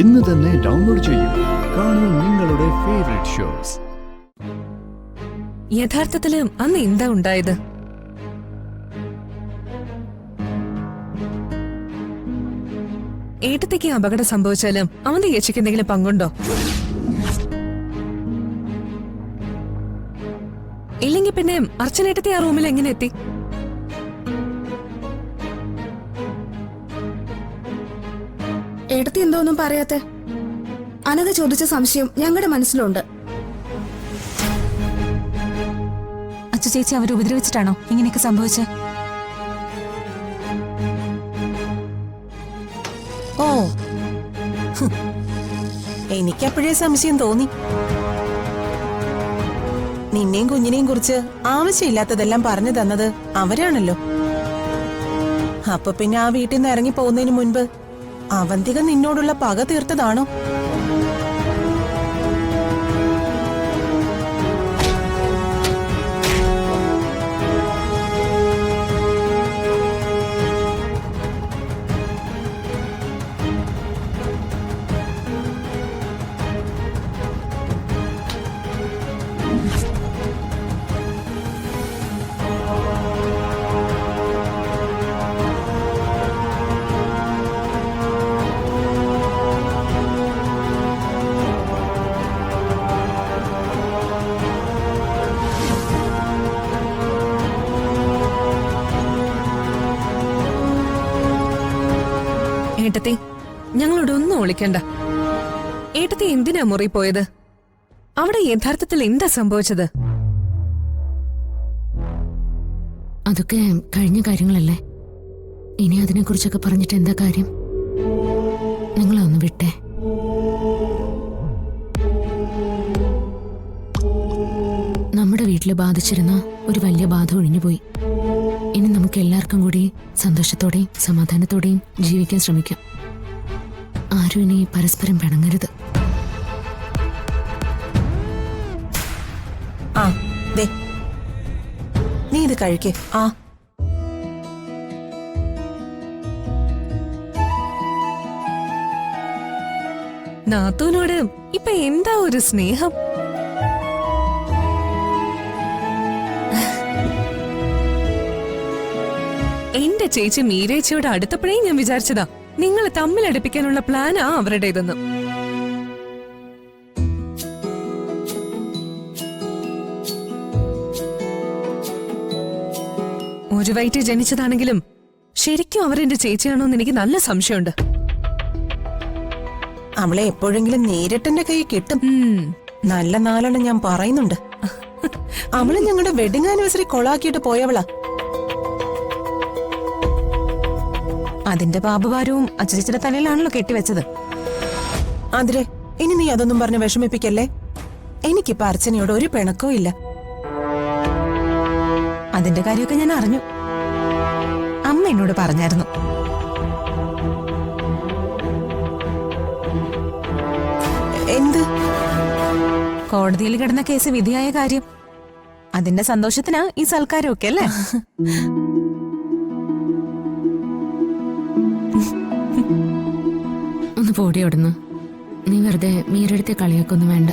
ഇന്ന് തന്നെ ഡൗൺലോഡ് ചെയ്യൂ. കാണൂ നിങ്ങളുടെ ഫേവറേറ്റ് ഷോസ്. യഥാർത്ഥത്തില് അന്ന് എന്താ ഉണ്ടായത്? ഏട്ടത്തേക്ക് അപകടം സംഭവിച്ചാലും അവന്റെ യേശയ്ക്ക് എന്തെങ്കിലും പങ്കുണ്ടോ? ഇല്ലെങ്കിൽ പിന്നെ അർച്ചനേട്ടത്തെ ആ റൂമിൽ എങ്ങനെ എത്തി? ഏട്ടത്തി എന്തോന്നും പറയാത്തെ? അനഘ ചോദിച്ച സംശയം ഞങ്ങളുടെ മനസ്സിലുണ്ട്. അച്ചു ചേച്ചി അവരെ ഉപദ്രവിച്ചിട്ടാണോ ഇങ്ങനെയൊക്കെ സംഭവിച്ചത്? ഓ, എനിക്കപ്പോഴേ സംശയം തോന്നി. നിന്നെയും കുഞ്ഞിനെയും കുറിച്ച് ആവശ്യമില്ലാത്തതെല്ലാം പറഞ്ഞു തന്നത് അവരാണല്ലോ. അപ്പൊ പിന്നെ ആ വീട്ടിൽ നിന്ന് ഇറങ്ങി പോകുന്നതിന് മുൻപ് അവന്തിക നിന്നോടുള്ള പക തീർത്തതാണോ? ഏട്ടത്തി, ഞങ്ങളോട് ഒന്നും ഒളിക്കണ്ട. ഏട്ടത്തി എന്തിനാ മുറി പോയത്? അവിടെ യഥാർത്ഥത്തിൽ എന്താ സംഭവിച്ചത്? അതൊക്കെ കഴിഞ്ഞ കാര്യങ്ങളല്ലേ. ഇനി അതിനെക്കുറിച്ചൊക്കെ പറഞ്ഞിട്ട് എന്താ കാര്യം? നിങ്ങളൊന്ന് വിട്ടേ. നമ്മുടെ വീട്ടില് ബാധിച്ചിരുന്ന ഒരു വലിയ ബാധ ഒഴിഞ്ഞുപോയി. ഇനി നമുക്ക് എല്ലാവർക്കും കൂടി സന്തോഷത്തോടെയും സമാധാനത്തോടെയും ജീവിക്കാൻ ശ്രമിക്കാം. ആരും ഇനി പരസ്പരം പിണങ്ങരുത്. ആ, ദേ, നീ ഇത് കഴിക്കേ. ആ, നാത്തൂനോട് ഇപ്പൊ എന്താ ഒരു സ്നേഹം? എന്റെ ചേച്ചി മീരേച്ചിയോട് അടുത്തപ്പോഴേ ഞാൻ വിചാരിച്ചതാ നിങ്ങൾ തമ്മിലടുപ്പിക്കാനുള്ള പ്ലാനാ അവരുടേതെന്ന്. ഒരു വയറ്റിൽ ജനിച്ചതാണെങ്കിലും ശരിക്കും അവരെന്റെ ചേച്ചിയാണോന്ന് എനിക്ക് നല്ല സംശയമുണ്ട്. അവളെ എപ്പോഴെങ്കിലും നേരിട്ടെന്റെ കൈ കിട്ടും. നല്ല നാലെണ്ണം ഞാൻ പറയുന്നുണ്ട്. അവള് ഞങ്ങളുടെ വെഡിങ് ആനിവേഴ്സറി കൊളാക്കിയിട്ട് പോയവളാ. അതിന്റെ പാപഭാരവും അച്ചുചേച്ചിയുടെ തലയിലാണല്ലോ കെട്ടിവെച്ചത്. അതിരെ, ഇനി നീ അതൊന്നും പറഞ്ഞ് വിഷമിപ്പിക്കല്ലേ. എനിക്കിപ്പോ അർച്ചനയോട് ഒരു പിണക്കവും ഇല്ല. അതിന്റെ കാര്യമൊക്കെ ഞാൻ അറിഞ്ഞു. അമ്മ എന്നോട് പറഞ്ഞായിരുന്നു. എന്ത്? കോടതിയിൽ കിടന്ന കേസ് വിധിയായ കാര്യം. അതിന്റെ സന്തോഷത്തിനാ ഈ സൽക്കാരമൊക്കെ അല്ലേ? ഒന്ന് പോടി അവിടുന്ന്. നീ വെറുതെ മീരെടുത്ത് കളിയാക്കൊന്നും വേണ്ട.